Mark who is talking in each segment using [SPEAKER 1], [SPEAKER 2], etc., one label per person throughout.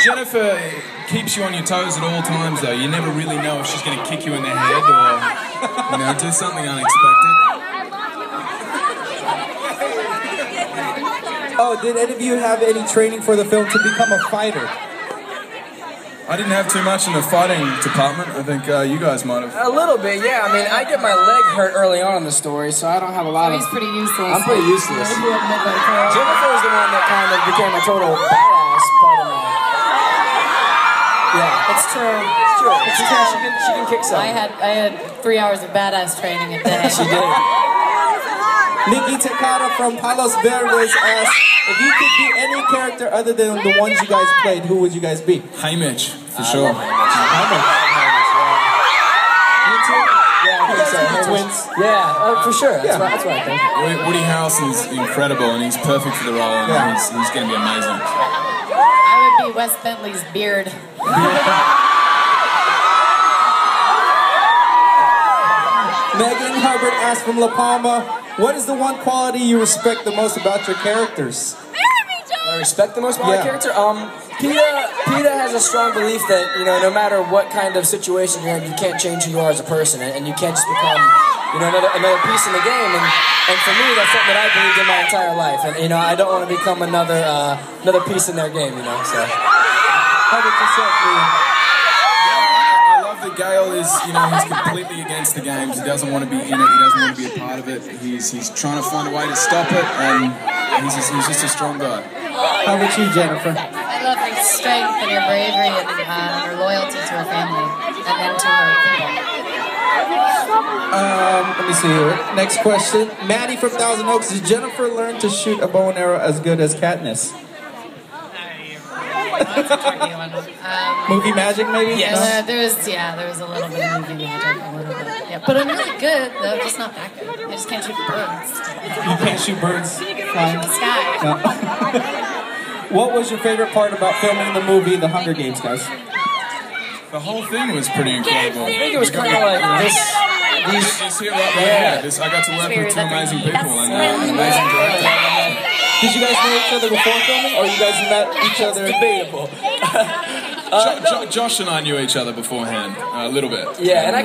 [SPEAKER 1] Jennifer keeps you on your toes at all times, though. You never really know if she's going to kick you in the head or, do something unexpected.
[SPEAKER 2] Oh, did any of you have any training for the film to become a fighter?
[SPEAKER 1] I didn't have too much in the fighting department. I think you guys might have.
[SPEAKER 3] A little bit, yeah. I mean, I get my leg hurt early on in the story, so I don't have a lot of...
[SPEAKER 4] He's pretty useless.
[SPEAKER 3] I'm pretty useless. Jennifer is the one that kind of became a total badass part of my... Yeah, it's true. It's true. It's true. She can kick some.
[SPEAKER 4] I had 3 hours of badass training a day.
[SPEAKER 3] She did.
[SPEAKER 2] Nikki Takata from Palos Verdes asked, if you could be any character other than the ones you guys played, who would you guys be?
[SPEAKER 1] Haymitch, for sure.
[SPEAKER 2] Haymitch. You too?
[SPEAKER 3] Yeah, I think so.
[SPEAKER 2] Twins?
[SPEAKER 3] Yeah, for sure. That's what I think.
[SPEAKER 1] Woody Harrelson's incredible, and he's perfect for the role, and he's going to be amazing.
[SPEAKER 4] I would be Wes Bentley's beard.
[SPEAKER 2] Megan Hubbard asked from La Palma, what is the one quality you respect the most about your characters?
[SPEAKER 3] I respect the most about my character? PETA has a strong belief that, no matter what kind of situation you're in, you can't change who you are as a person, and you can't just become, another piece in the game. And for me, that's something that I believed in my entire life. And, I don't want to become another piece in their game, so.
[SPEAKER 2] 100%.
[SPEAKER 1] That Gale is, he's completely against the games. He doesn't want to be in it. He doesn't want to be a part of it. He's trying to find a way to stop it, and he's just a strong guy.
[SPEAKER 2] How about you, Jennifer?
[SPEAKER 4] I love her strength and her bravery and her loyalty to her family and then to her people.
[SPEAKER 2] Let me see here. Next question. Maddie from Thousand Oaks. Did Jennifer learn to shoot a bow and arrow as good as Katniss?
[SPEAKER 4] That's a tricky one.
[SPEAKER 2] Movie magic, maybe?
[SPEAKER 4] Yeah, there was a little bit of movie magic, a little bit. Yeah, but I'm really good, though, just not that good. I just can't shoot birds.
[SPEAKER 2] You can't shoot birds flying?
[SPEAKER 4] In the sky.
[SPEAKER 2] No. What was your favorite part about filming the movie The Hunger Games, guys?
[SPEAKER 1] The whole thing was pretty incredible.
[SPEAKER 3] I think it was kind of like this.
[SPEAKER 1] You see it right there. I got to work with two amazing people and an amazing director.
[SPEAKER 2] Did you guys know each other before filming, or you guys met each other?
[SPEAKER 3] Debatable.
[SPEAKER 1] Josh and I knew each other beforehand, a little bit.
[SPEAKER 3] Yeah, and I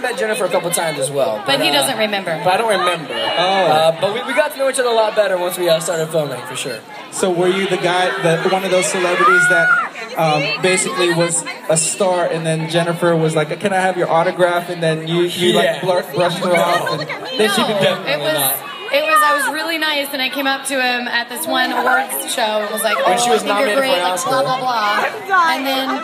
[SPEAKER 3] met Jennifer a couple times as well.
[SPEAKER 4] But he doesn't remember.
[SPEAKER 3] But I don't remember. But we got to know each other a lot better once we started filming, for sure.
[SPEAKER 2] So were you the guy, one of those celebrities that basically was a star, and then Jennifer was like, "Can I have your autograph?" And then you like brushed her off, and then she became.
[SPEAKER 4] I was really nice, and I came up to him at this one awards show and was like, "Oh,
[SPEAKER 3] she was
[SPEAKER 4] I think you're
[SPEAKER 3] nominated
[SPEAKER 4] great,"
[SPEAKER 3] for an
[SPEAKER 4] like
[SPEAKER 3] Oscar.
[SPEAKER 4] blah blah blah.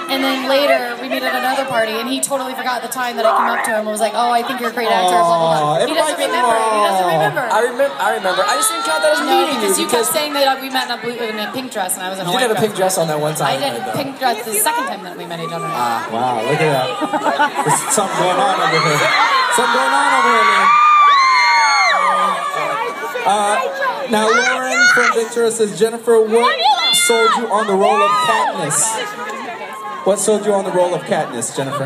[SPEAKER 4] And then later we met at another party, and he totally forgot the time that I came up to him and was like, "Oh, I think you're a great actor." Blah blah blah. He doesn't remember.
[SPEAKER 3] I remember. I just didn't count that as meeting you
[SPEAKER 4] because you kept saying that we met in a pink dress, and I was in a white dress.
[SPEAKER 3] You did have a pink dress on that one time.
[SPEAKER 4] I did a pink dress the second time that we met each other.
[SPEAKER 2] Wow, look at that. There's something going on over here. Something going on over here, man. Now, Lauren from Ventura says, Jennifer, what sold you on the role of Katniss? What sold you on the role of Katniss, Jennifer?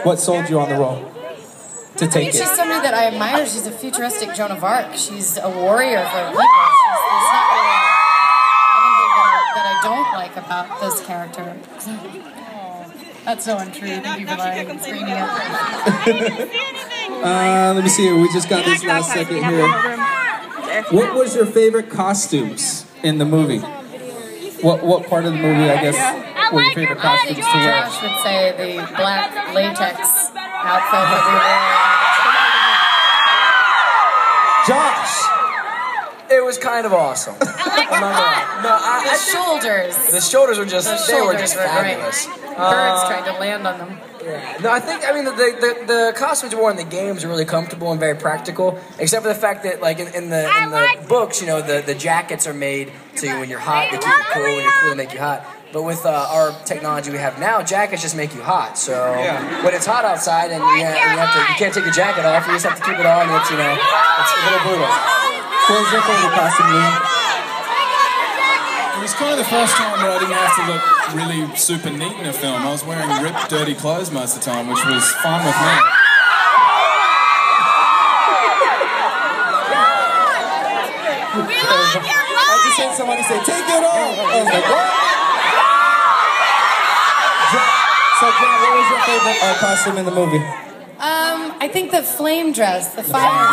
[SPEAKER 2] What sold you on the role to take it?
[SPEAKER 4] She's somebody that I admire. She's a futuristic Joan of Arc. She's a warrior for people. There's not really anything that I don't like about this character. That's so untrue. Thank you for lying and screaming at me.
[SPEAKER 2] Let me see here. We just got this last second here. What was your favorite costumes in the movie? What part of the movie, I guess, were your favorite costumes to wear?
[SPEAKER 4] Josh would say the black latex outfit that we wore.
[SPEAKER 2] Josh!
[SPEAKER 3] It was kind of awesome.
[SPEAKER 4] The shoulders.
[SPEAKER 3] The shoulders were just, they were just fabulous.
[SPEAKER 4] Birds trying to land on them.
[SPEAKER 3] Yeah. No, I mean, the costumes we wore in the games are really comfortable and very practical, except for the fact that, like, in the books, the jackets are made so when you're hot, they keep you cool, when you're cool, they make you hot. But with our technology we have now, jackets just make you hot. So when it's hot outside and you can't take your jacket off, you just have to keep it on, and it's a little brutal.
[SPEAKER 2] What was your favorite costume, Liam?
[SPEAKER 1] It was kind of the first time that I didn't have to look really super neat in a film. I was wearing ripped, dirty clothes most of the time, which was fine with me.
[SPEAKER 2] I just heard somebody say, "Take it off." I was like, what? favorite costume in the movie?
[SPEAKER 4] I think the flame dress, the fire dress.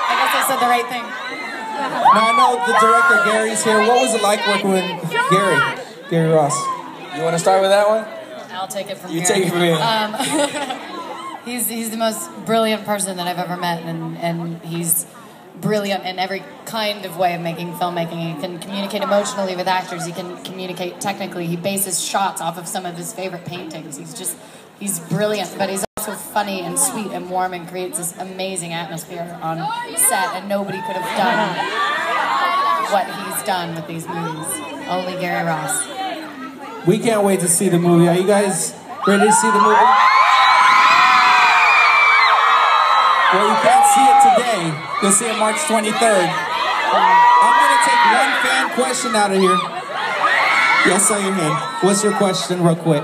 [SPEAKER 4] I guess I said the right thing.
[SPEAKER 2] Now I know the director Gary's here. What was it like working with Gary Ross?
[SPEAKER 3] You want to start with that one?
[SPEAKER 4] I'll take it from
[SPEAKER 3] You
[SPEAKER 4] here.
[SPEAKER 3] take it from here.
[SPEAKER 4] He's the most brilliant person that I've ever met, and he's brilliant in every kind of way of making filmmaking. He can communicate emotionally with actors. He can communicate technically. He bases shots off of some of his favorite paintings. He's brilliant, but he's also funny and sweet and warm and creates this amazing atmosphere on set, and nobody could have done what he's done with these movies. Only Gary Ross.
[SPEAKER 2] We can't wait to see the movie. Are you guys ready to see the movie? Well, you can't see it today. You'll see it March 23rd. I'm going to take one fan question out of here. Yes, I am. What's your question, real quick?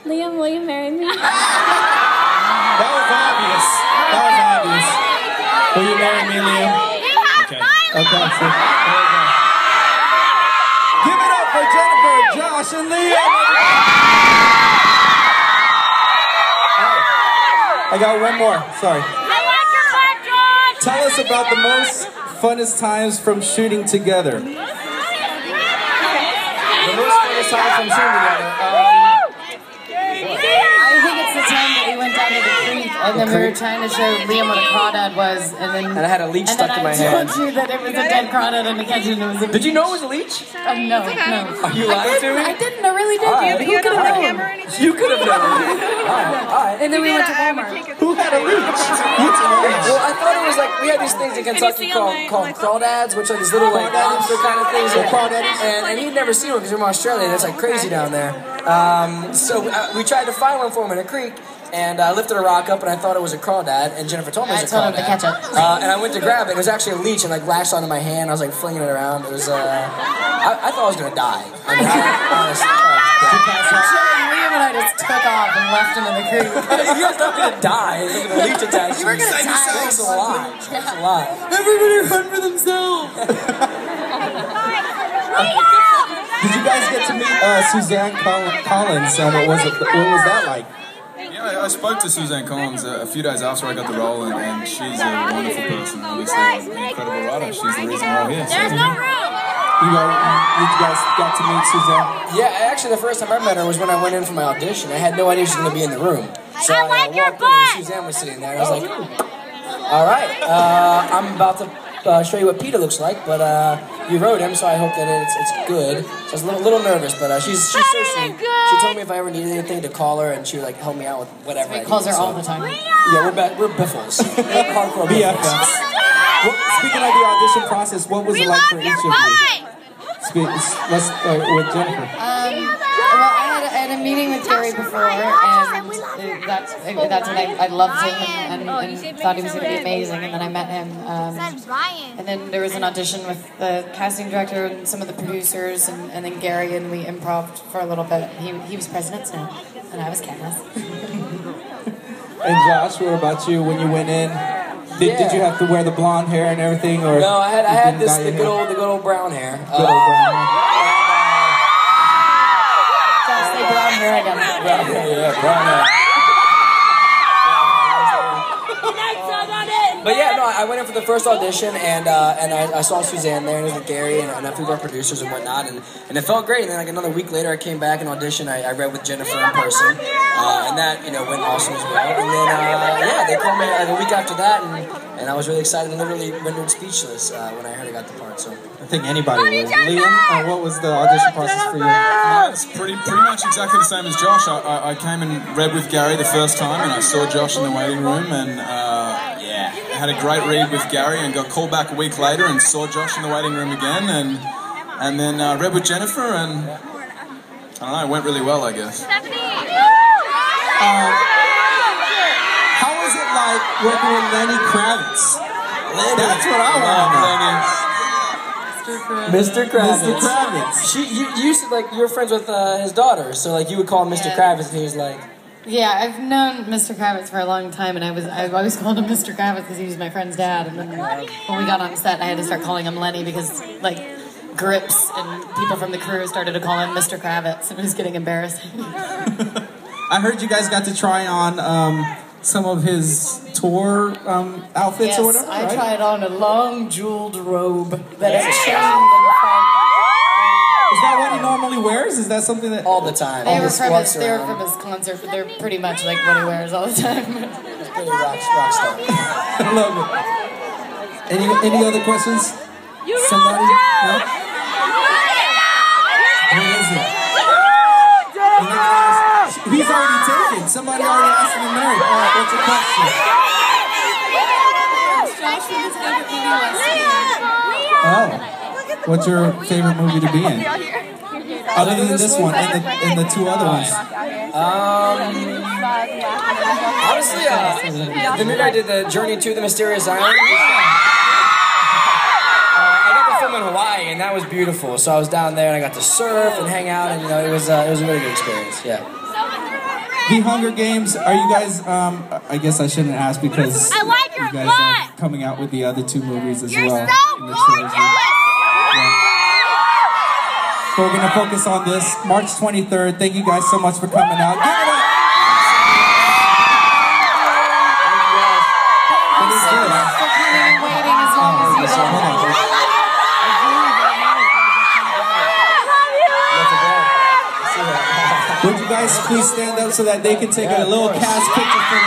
[SPEAKER 5] Liam, will you marry me?
[SPEAKER 2] That was obvious. That was obvious. Will you marry me, Liam? Okay. Okay, so there we go. Give it up for Jennifer, Josh, and Liam. I got one more. Sorry.
[SPEAKER 5] I like your butt, Josh!
[SPEAKER 2] Tell us about the most funnest times from shooting together.
[SPEAKER 3] The most funnest time from shooting together.
[SPEAKER 4] I think it's the time that we went down to the creek, and then we were trying to show Liam what a crawdad was, and
[SPEAKER 3] And I had a leech stuck in my hand.
[SPEAKER 4] I told you that it was a dead crawdad in the kitchen. It was a
[SPEAKER 3] Did you know it was a leech?
[SPEAKER 4] No.
[SPEAKER 3] Are you lying to me?
[SPEAKER 4] I didn't. I really did.
[SPEAKER 3] Alright.
[SPEAKER 4] Who could have known?
[SPEAKER 3] You could have known. Alright.
[SPEAKER 4] And then we went to Walmart.
[SPEAKER 2] Who had a leech? You told me.
[SPEAKER 3] Well, I thought it was like, we had these things in Kentucky called crawdads, which are these little like lobster kind of things. And he'd never seen one because we're from Australia. That's like crazy down there. So we tried to find one for him in a creek, and I lifted a rock up, and I thought it was a crawdad, and Jennifer told me it was a
[SPEAKER 4] I told
[SPEAKER 3] crawdad.
[SPEAKER 4] him to catch it.
[SPEAKER 3] And I went to grab it, and it was actually a leech, and like lashed onto my hand. I was like flinging it around. It was, I thought I was gonna die. I mean, honestly,
[SPEAKER 4] Liam and I just took off and left him in the creek.
[SPEAKER 3] You're not gonna die. It's like a leech attack.
[SPEAKER 4] You were gonna die.
[SPEAKER 3] Thanks a lot. Thanks a lot.
[SPEAKER 4] Everybody run for themselves.
[SPEAKER 2] Did you guys get to meet Suzanne Collins? What was that like?
[SPEAKER 1] Yeah, I spoke to Suzanne Collins a few days after I got the role, and she's a wonderful person. Obviously, an incredible writer. She's the reason we're all here.
[SPEAKER 5] There's no room!
[SPEAKER 2] You guys got to meet Suzanne?
[SPEAKER 3] Yeah, actually, the first time I met her was when I went in for my audition. I had no idea she was going to be in the room. So
[SPEAKER 5] I like your
[SPEAKER 3] walked in and
[SPEAKER 5] butt!
[SPEAKER 3] Suzanne was sitting there, and I was like, all right, I'm about to show you what Peter looks like, but you wrote him, so I hope that it's good. So I was a little nervous, but she's so sweet. She told me if I ever needed anything to call her, and she would like help me out with whatever.
[SPEAKER 4] He calls her all the time.
[SPEAKER 3] Yeah, we're biffles. Hardcore
[SPEAKER 2] BFFs. Speaking of the audition process, what was it like for each of you? Let's start with Jennifer.
[SPEAKER 4] Well, I had a meeting with Gary before, and that's when I loved him and thought he was going to be amazing, and then I met him. And then there was an audition with the casting director and some of the producers, and then Gary, and we improv'd for a little bit. He was President Snow, and I was Katniss.
[SPEAKER 2] And Josh, what about you when you went in? Did you have to wear the blonde hair and everything, or
[SPEAKER 3] no? I had the good old brown hair.
[SPEAKER 2] Good old brown hair.
[SPEAKER 4] Josh, say brown hair again.
[SPEAKER 3] Brown hair. But yeah, no, I went in for the first audition, and I saw Suzanne there, and it was with Gary and a few of our producers and whatnot, and it felt great. And then like another week later, I came back and auditioned. I read with Jennifer in person, and that went awesome as well. And then they called me a week after that, and I was really excited and literally rendered speechless when I heard I got the part. So
[SPEAKER 2] I think anybody would. Liam, what was the audition process for you?
[SPEAKER 1] It's pretty much exactly the same as Josh. I came and read with Gary the first time, and I saw Josh in the waiting room, and I had a great read with Gary, and got called back a week later and saw Josh in the waiting room again, and then read with Jennifer, and I don't know, it went really well, I guess.
[SPEAKER 2] How was it like working with Lenny Kravitz? That's what I want to know.
[SPEAKER 3] Mr. Kravitz.
[SPEAKER 2] Mr. Kravitz.
[SPEAKER 3] You said like you were friends with his daughter, so like you would call him Mr. Kravitz, and he was like.
[SPEAKER 4] Yeah, I've known Mr. Kravitz for a long time, and I've always called him Mr. Kravitz because he was my friend's dad. And then when we got on set, I had to start calling him Lenny because, like, grips, and people from the crew started to call him Mr. Kravitz. It was getting embarrassing.
[SPEAKER 2] I heard you guys got to try on some of his tour outfits or whatever,
[SPEAKER 4] I
[SPEAKER 2] right?
[SPEAKER 4] tried on a long jeweled robe that had chains in the front.
[SPEAKER 2] Is that what he normally wears? Is that something that...
[SPEAKER 3] All the time.
[SPEAKER 4] They
[SPEAKER 3] All
[SPEAKER 4] were
[SPEAKER 3] this
[SPEAKER 4] from
[SPEAKER 3] walks
[SPEAKER 4] his, they were
[SPEAKER 3] around.
[SPEAKER 4] from his concert, but they're pretty much like what he wears all the time.
[SPEAKER 3] He's pretty rock star.
[SPEAKER 2] I love it. Any other questions? Somebody? No? Who is it? He's already taken. Somebody already asked him to marry. All right, what's your question? Oh. What's your favorite movie to be in? Other than this one and the two other ones.
[SPEAKER 3] Honestly, the movie I did, the Journey to the Mysterious Island. I got to film in Hawaii, and that was beautiful. So I was down there, and I got to surf and hang out, and it was a really good experience. Yeah.
[SPEAKER 2] The Hunger Games, are you guys, I guess I shouldn't ask because
[SPEAKER 5] I like your
[SPEAKER 2] you guys
[SPEAKER 5] butt.
[SPEAKER 2] are coming out with the other two movies as
[SPEAKER 5] You're
[SPEAKER 2] well.
[SPEAKER 5] so
[SPEAKER 2] in the trilogy.
[SPEAKER 5] gorgeous.
[SPEAKER 2] So we're going to focus on this March 23rd. Thank you guys so much for coming out. Give it up! What is this?
[SPEAKER 4] For coming and waiting as long as you did.
[SPEAKER 2] Hold on. Would you guys please stand up so that they can take a little cast picture for